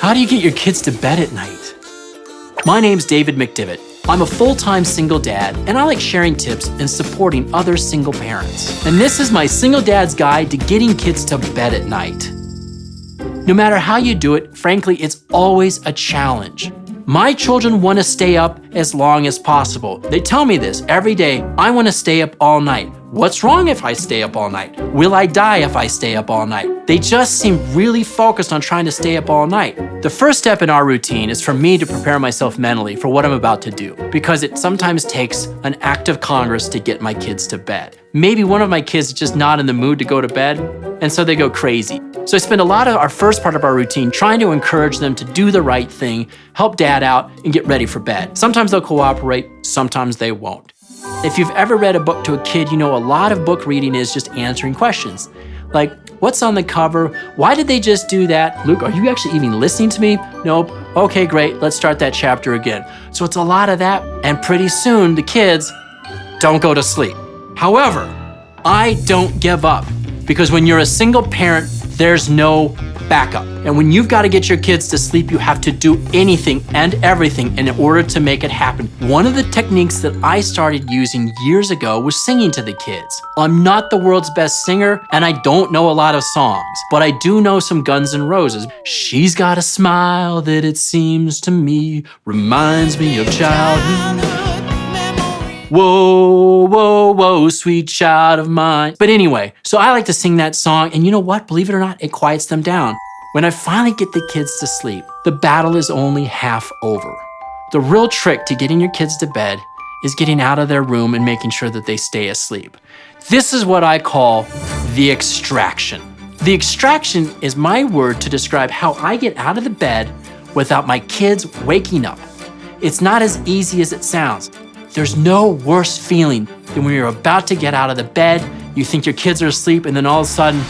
How do you get your kids to bed at night? My name's David McDivitt. I'm a full-time single dad, and I like sharing tips and supporting other single parents. And this is my single dad's guide to getting kids to bed at night. No matter how you do it, frankly, it's always a challenge. My children want to stay up as long as possible. They tell me this every day. I want to stay up all night. What's wrong if I stay up all night? Will I die if I stay up all night? They just seem really focused on trying to stay up all night. The first step in our routine is for me to prepare myself mentally for what I'm about to do, because it sometimes takes an act of Congress to get my kids to bed. Maybe one of my kids is just not in the mood to go to bed, and so they go crazy. So I spend a lot of our first part of our routine trying to encourage them to do the right thing, help dad out, and get ready for bed. Sometimes they'll cooperate, sometimes they won't. If you've ever read a book to a kid, you know a lot of book reading is just answering questions. Like, what's on the cover? Why did they just do that? Luke, are you actually even listening to me? Nope. Okay, great. Let's start that chapter again. So it's a lot of that, and pretty soon the kids don't go to sleep. However, I don't give up, because when you're a single parent, there's no backup. And when you've got to get your kids to sleep, you have to do anything and everything in order to make it happen. One of the techniques that I started using years ago was singing to the kids. I'm not the world's best singer, and I don't know a lot of songs, but I do know some Guns N' Roses. She's got a smile that it seems to me reminds me of childhood. Whoa, whoa, whoa, sweet child of mine. But anyway, so I like to sing that song, and you know what? Believe it or not, it quiets them down. When I finally get the kids to sleep, the battle is only half over. The real trick to getting your kids to bed is getting out of their room and making sure that they stay asleep. This is what I call the extraction. The extraction is my word to describe how I get out of the bed without my kids waking up. It's not as easy as it sounds. There's no worse feeling than when you're about to get out of the bed, you think your kids are asleep, and then all of a sudden,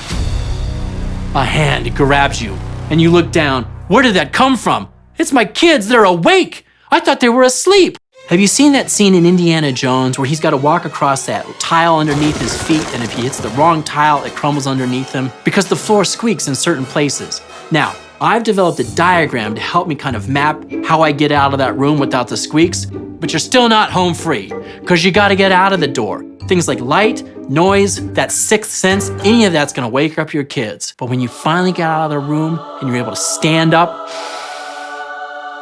a hand grabs you, and you look down. Where did that come from? It's my kids, they're awake! I thought they were asleep! Have you seen that scene in Indiana Jones where he's got to walk across that tile underneath his feet, and if he hits the wrong tile, it crumbles underneath him? Because the floor squeaks in certain places. Now, I've developed a diagram to help me kind of map how I get out of that room without the squeaks, but you're still not home free, because you gotta get out of the door. Things like light, noise, that sixth sense, any of that's gonna wake up your kids. But when you finally get out of the room and you're able to stand up,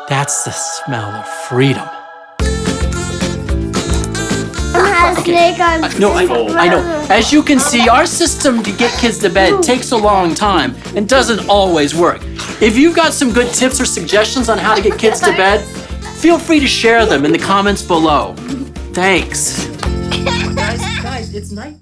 that's the smell of freedom. Okay. No, I know. As you can see, our system to get kids to bed takes a long time and doesn't always work. If you've got some good tips or suggestions on how to get kids to bed, feel free to share them in the comments below. Thanks. Guys, it's night.